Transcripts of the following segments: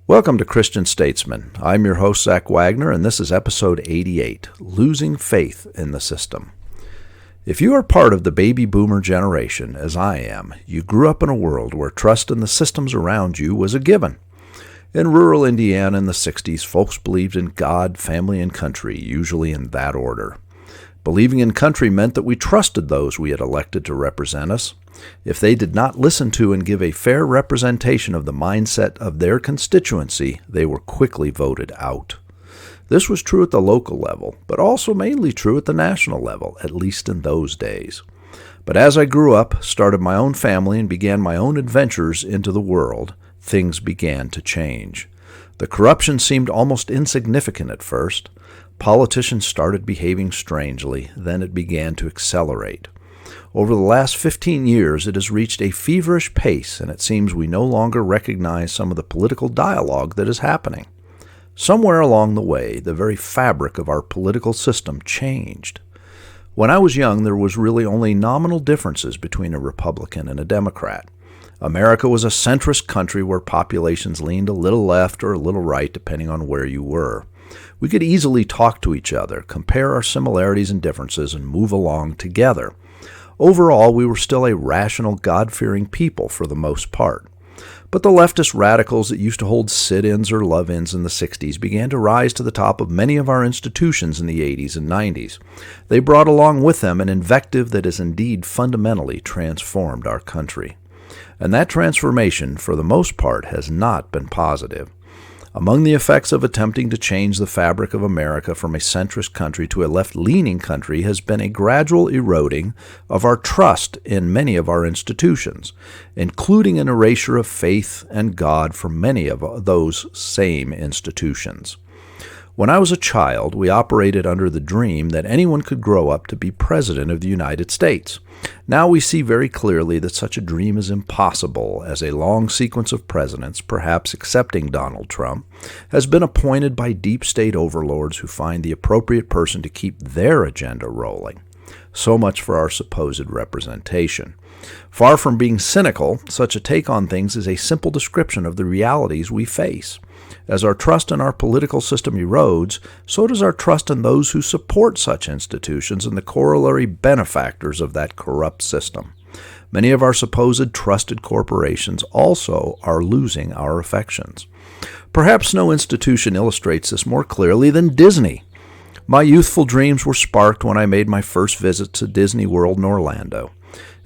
Welcome to Christian Statesman. I'm your host, Zach Wagner, and this is episode 88, Losing Faith in the System. If you are part of the baby boomer generation, as I am, you grew up in a world where trust in the systems around you was a given. In rural Indiana in the 60s, folks believed in God, family, and country, usually in that order. Believing in country meant that we trusted those we had elected to represent us. If they did not listen to and give a fair representation of the mindset of their constituency, they were quickly voted out. This was true at the local level, but also mainly true at the national level, at least in those days. But as I grew up, started my own family, and began my own adventures into the world, things began to change. The corruption seemed almost insignificant at first. Politicians started behaving strangely, then it began to accelerate. Over the last 15 years, it has reached a feverish pace, and it seems we no longer recognize some of the political dialogue that is happening. Somewhere along the way, the very fabric of our political system changed. When I was young, there was really only nominal differences between a Republican and a Democrat. America was a centrist country where populations leaned a little left or a little right, depending on where you were. We could easily talk to each other, compare our similarities and differences, and move along together. Overall, we were still a rational, God-fearing people for the most part. But the leftist radicals that used to hold sit-ins or love-ins in the 60s began to rise to the top of many of our institutions in the 80s and 90s. They brought along with them an invective that has indeed fundamentally transformed our country. And that transformation, for the most part, has not been positive. Among the effects of attempting to change the fabric of America from a centrist country to a left-leaning country has been a gradual eroding of our trust in many of our institutions, including an erasure of faith and God from many of those same institutions. When I was a child, we operated under the dream that anyone could grow up to be President of the United States. Now we see very clearly that such a dream is impossible, as a long sequence of presidents, perhaps excepting Donald Trump, has been appointed by deep state overlords who find the appropriate person to keep their agenda rolling. So much for our supposed representation. Far from being cynical, such a take on things is a simple description of the realities we face. As our trust in our political system erodes, so does our trust in those who support such institutions and the corollary benefactors of that corrupt system. Many of our supposed trusted corporations also are losing our affections. Perhaps no institution illustrates this more clearly than Disney. My youthful dreams were sparked when I made my first visit to Disney World in Orlando.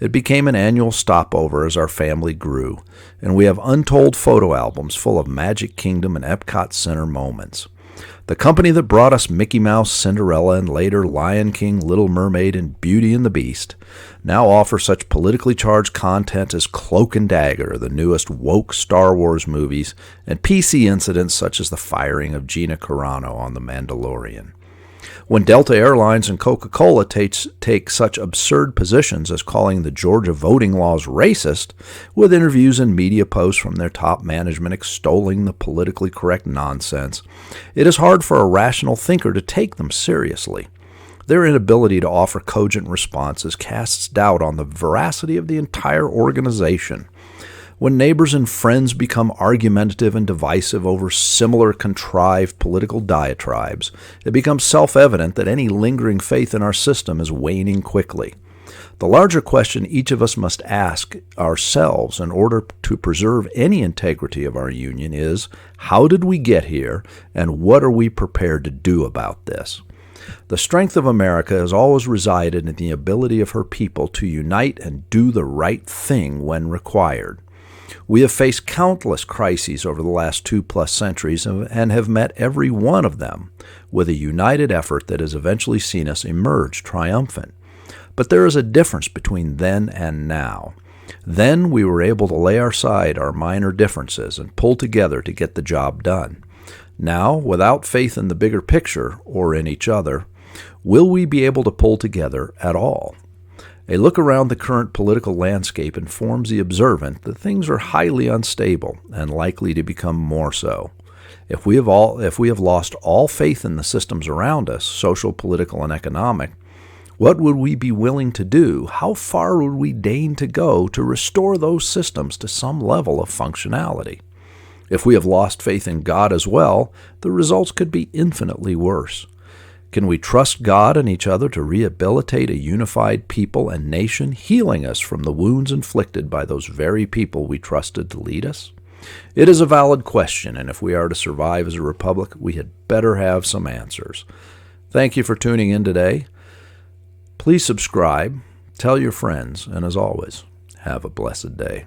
It became an annual stopover as our family grew, and we have untold photo albums full of Magic Kingdom and Epcot Center moments. The company that brought us Mickey Mouse, Cinderella, and later Lion King, Little Mermaid, and Beauty and the Beast now offer such politically charged content as Cloak and Dagger, the newest woke Star Wars movies, and PC incidents such as the firing of Gina Carano on The Mandalorian. When Delta Airlines and Coca-Cola take such absurd positions as calling the Georgia voting laws racist, with interviews and media posts from their top management extolling the politically correct nonsense, it is hard for a rational thinker to take them seriously. Their inability to offer cogent responses casts doubt on the veracity of the entire organization. When neighbors and friends become argumentative and divisive over similar contrived political diatribes, it becomes self-evident that any lingering faith in our system is waning quickly. The larger question each of us must ask ourselves in order to preserve any integrity of our union is, how did we get here, and what are we prepared to do about this? The strength of America has always resided in the ability of her people to unite and do the right thing when required. We have faced countless crises over the last 2+ centuries and have met every one of them with a united effort that has eventually seen us emerge triumphant. But there is a difference between then and now. Then we were able to lay aside our minor differences and pull together to get the job done. Now, without faith in the bigger picture or in each other, will we be able to pull together at all? A look around the current political landscape informs the observant that things are highly unstable and likely to become more so. If we have lost all faith in the systems around us, social, political, and economic, what would we be willing to do? How far would we deign to go to restore those systems to some level of functionality? If we have lost faith in God as well, the results could be infinitely worse. Can we trust God and each other to rehabilitate a unified people and nation, healing us from the wounds inflicted by those very people we trusted to lead us? It is a valid question, and if we are to survive as a republic, we had better have some answers. Thank you for tuning in today. Please subscribe, tell your friends, and as always, have a blessed day.